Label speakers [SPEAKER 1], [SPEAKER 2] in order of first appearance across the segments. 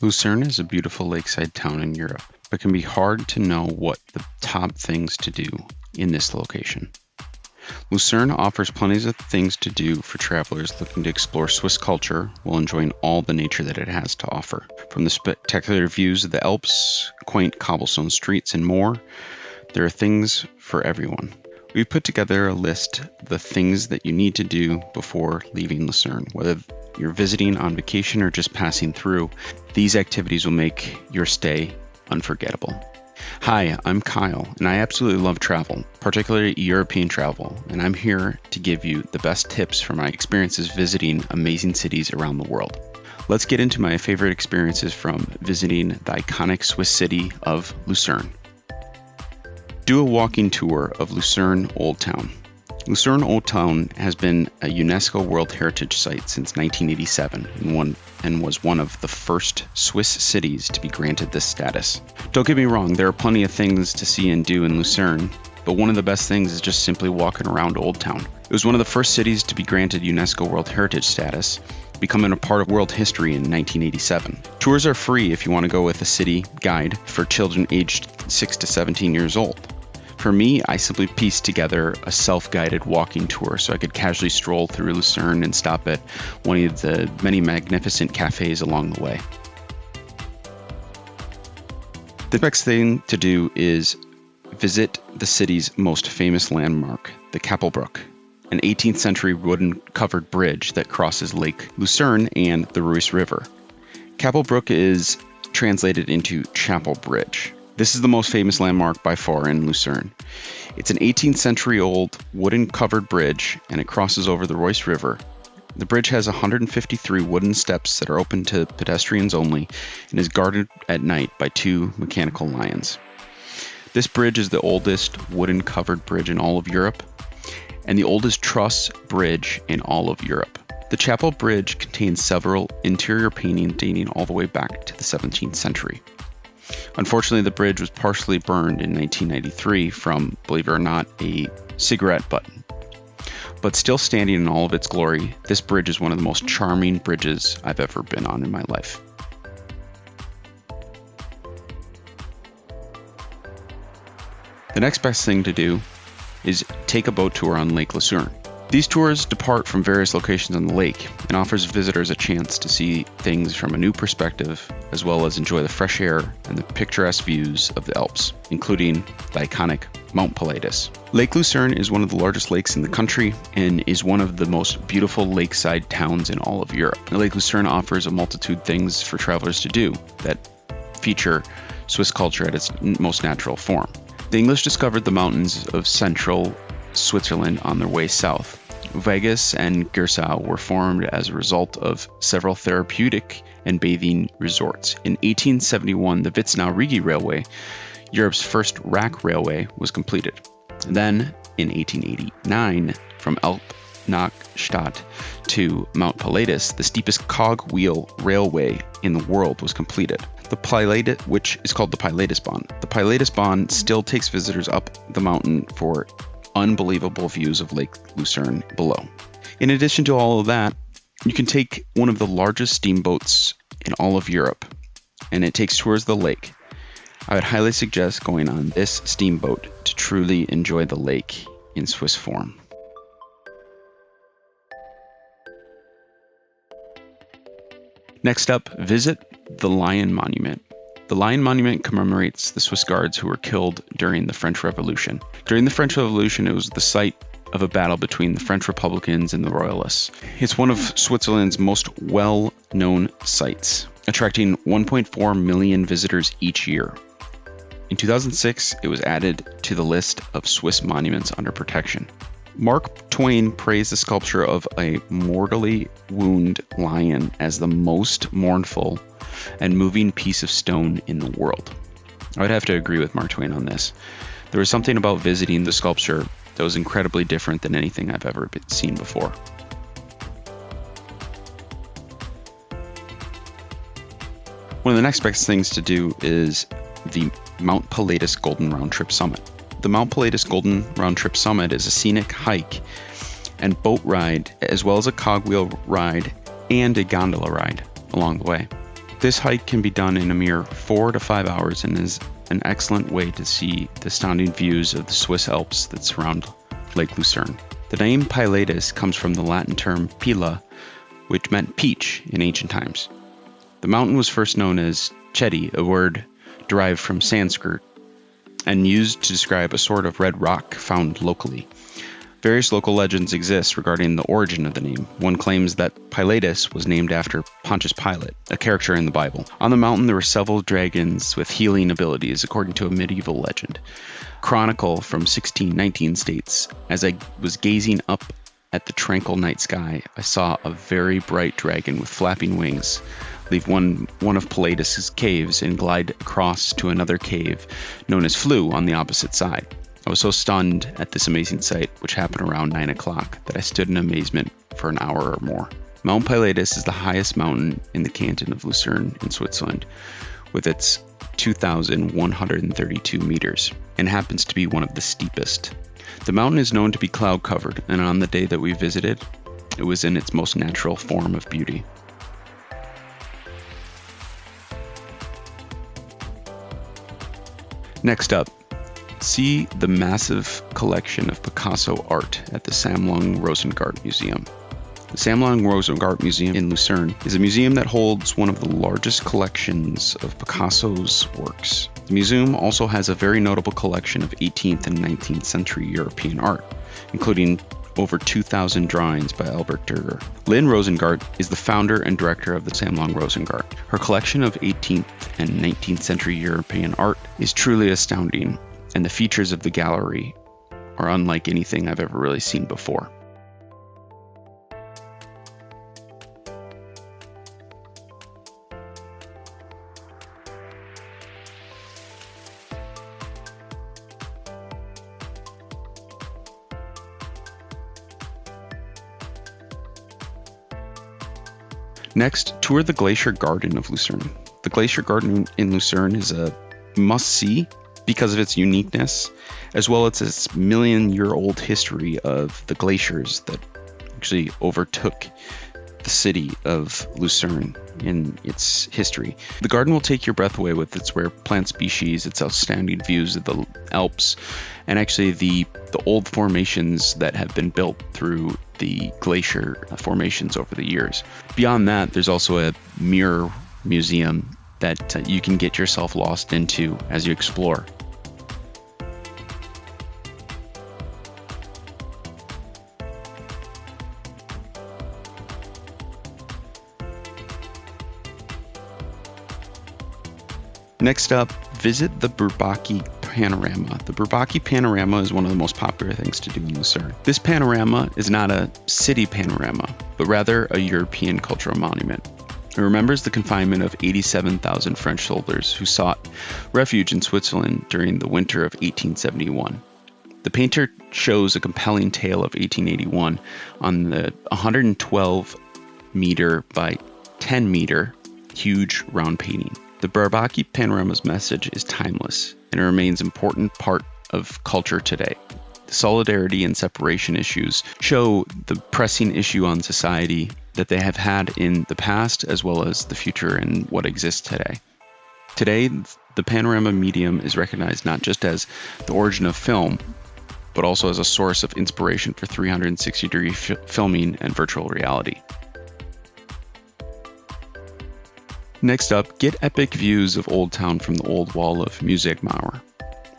[SPEAKER 1] Lucerne is a beautiful lakeside town in Europe, but can be hard to know what the top things to do in this location. Lucerne offers plenty of things to do for travelers looking to explore Swiss culture while enjoying all the nature that it has to offer. From the spectacular views of the Alps, quaint cobblestone streets, and more, there are things for everyone. We've put together a list of the things that you need to do before leaving Lucerne. Whether you're visiting on vacation or just passing through, these activities will make your stay unforgettable. Hi, I'm Kyle, and I absolutely love travel, particularly European travel, and I'm here to give you the best tips from my experiences visiting amazing cities around the world. Let's get into my favorite experiences from visiting the iconic Swiss city of Lucerne. Do a walking tour of Lucerne Old Town. Lucerne Old Town has been a UNESCO World Heritage Site since 1987 and was one of the first Swiss cities to be granted this status. Don't get me wrong, there are plenty of things to see and do in Lucerne, but one of the best things is just simply walking around Old Town. It was one of the first cities to be granted UNESCO World Heritage status, becoming a part of world history in 1987. Tours are free if you want to go with a city guide for children aged 6 to 17 years old. For me, I simply pieced together a self-guided walking tour so I could casually stroll through Lucerne and stop at one of the many magnificent cafes along the way. The next thing to do is visit the city's most famous landmark, the Chapel Bridge, an 18th century wooden covered bridge that crosses Lake Lucerne and the Reuss River. Chapel Bridge is translated into Chapel Bridge. This is the most famous landmark by far in Lucerne. It's an 18th century old wooden covered bridge and it crosses over the Reuss River. The bridge has 153 wooden steps that are open to pedestrians only and is guarded at night by 2 mechanical lions. This bridge is the oldest wooden covered bridge in all of Europe and the oldest truss bridge in all of Europe. The Chapel Bridge contains several interior paintings dating all the way back to the 17th century. Unfortunately, the bridge was partially burned in 1993 from, believe it or not, a cigarette butt. But still standing in all of its glory, this bridge is one of the most charming bridges I've ever been on in my life. The next best thing to do is take a boat tour on Lake Lucerne. These tours depart from various locations on the lake and offers visitors a chance to see things from a new perspective, as well as enjoy the fresh air and the picturesque views of the Alps, including the iconic Mount Pilatus. Lake Lucerne is one of the largest lakes in the country and is one of the most beautiful lakeside towns in all of Europe. Lake Lucerne offers a multitude of things for travelers to do that feature Swiss culture at its most natural form. The English discovered the mountains of central Switzerland on their way south. Vegas and Gersau were formed as a result of several therapeutic and bathing resorts. In 1871, the Witznau-Rigi Railway, Europe's first rack railway, was completed. Then, in 1889, from Alpnachstadt to Mount Pilatus, the steepest cogwheel railway in the world was completed. The Pilatus, which is called the Pilatusbahn. The Pilatusbahn still takes visitors up the mountain for unbelievable views of Lake Lucerne below. In addition to all of that, you can take one of the largest steamboats in all of Europe, and it takes tours of the lake. I would highly suggest going on this steamboat to truly enjoy the lake in Swiss form. Next up, visit the Lion Monument. The Lion Monument commemorates the Swiss guards who were killed during the French Revolution. During the French Revolution, it was the site of a battle between the French Republicans and the Royalists. It's one of Switzerland's most well-known sites, attracting 1.4 million visitors each year. In 2006, it was added to the list of Swiss monuments under protection. Mark Twain praised the sculpture of a mortally wounded lion as the most mournful and moving piece of stone in the world. I would have to agree with Mark Twain on this. There was something about visiting the sculpture that was incredibly different than anything I've ever seen before. One of the next best things to do is the Mount Pilatus Golden Round Trip Summit. The Mount Pilatus Golden Round Trip Summit is a scenic hike and boat ride, as well as a cogwheel ride and a gondola ride along the way. This hike can be done in a mere 4 to 5 hours and is an excellent way to see the stunning views of the Swiss Alps that surround Lake Lucerne. The name Pilatus comes from the Latin term pila, which meant peach in ancient times. The mountain was first known as Chedi, a word derived from Sanskrit, and used to describe a sort of red rock found locally. Various local legends exist regarding the origin of the name. One claims that Pilatus was named after Pontius Pilate, a character in the Bible. On the mountain there were several dragons with healing abilities, according to a medieval legend. Chronicle from 1619 states, "As I was gazing up at the tranquil night sky, I saw a very bright dragon with flapping wings leave one of Pilatus's caves and glide across to another cave known as Flew on the opposite side. I was so stunned at this amazing sight, which happened around 9 o'clock, that I stood in amazement for an hour or more." Mount Pilatus is the highest mountain in the canton of Lucerne in Switzerland, with its 2,132 meters, and happens to be one of the steepest. The mountain is known to be cloud covered, and on the day that we visited, it was in its most natural form of beauty. Next up, see the massive collection of Picasso art at the Sammlung Rosengard Museum. The Sammlung Rosengard Museum in Lucerne is a museum that holds one of the largest collections of Picasso's works. The museum also has a very notable collection of 18th and 19th century European art, including over 2,000 drawings by Albert Dürer. Lynn Rosengard is the founder and director of the Sammlung Rosengard. Her collection of 18th and 19th century European art is truly astounding, and the features of the gallery are unlike anything I've ever really seen before. Next, tour the Glacier Garden of Lucerne. The Glacier Garden in Lucerne is a must-see because of its uniqueness, as well as its million-year-old history of the glaciers that actually overtook the city of Lucerne in its history. The garden will take your breath away with its rare plant species, its outstanding views of the Alps, and actually the old formations that have been built through the glacier formations over the years. Beyond that, there's also a mirror museum that you can get yourself lost into as you explore. Next up, visit the Barabaki Panorama. The Barabaki Panorama is one of the most popular things to do in Lucerne. This panorama is not a city panorama, but rather a European cultural monument. It remembers the confinement of 87,000 French soldiers who sought refuge in Switzerland during the winter of 1871. The painter shows a compelling tale of 1881 on the 112 meter by 10 meter huge round painting. The Barabaki Panorama's message is timeless and it remains an important part of culture today. The solidarity and separation issues show the pressing issue on society that they have had in the past as well as the future and what exists today. Today, the panorama medium is recognized not just as the origin of film, but also as a source of inspiration for 360-degree filming and virtual reality. Next up, get epic views of Old Town from the old wall of Musikmauer.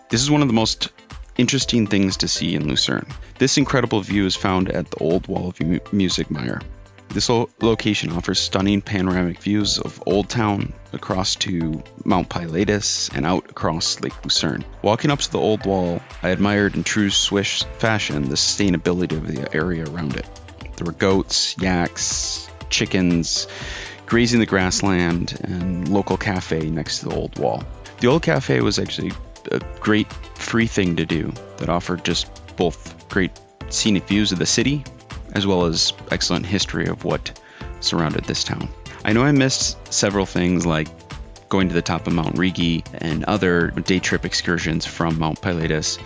[SPEAKER 1] This is one of the most interesting things to see in Lucerne. This incredible view is found at the old wall of Musikmauer. This location offers stunning panoramic views of Old Town across to Mount Pilatus and out across Lake Lucerne. Walking up to the old wall, I admired in true Swiss fashion the sustainability of the area around it. There were goats, yaks, chickens, grazing the grassland, and local cafe next to the old wall. The old cafe was actually a great free thing to do that offered just both great scenic views of the city as well as excellent history of what surrounded this town. I know I missed several things like going to the top of Mount Rigi and other day trip excursions from Mount Pilatus,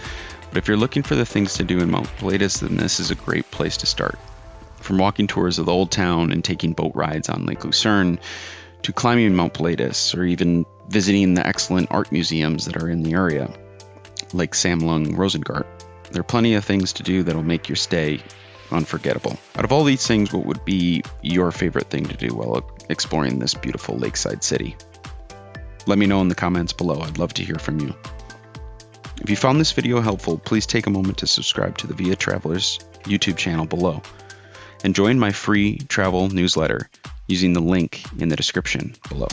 [SPEAKER 1] but if you're looking for the things to do in Mount Pilatus, then this is a great place to start. From walking tours of the old town and taking boat rides on Lake Lucerne to climbing Mount Pilatus, or even visiting the excellent art museums that are in the area, like Sammlung Rosengard. There are plenty of things to do that'll make your stay unforgettable. Out of all these things, what would be your favorite thing to do while exploring this beautiful lakeside city? Let me know in the comments below. I'd love to hear from you. If you found this video helpful, please take a moment to subscribe to the Via Travelers YouTube channel below and join my free travel newsletter using the link in the description below.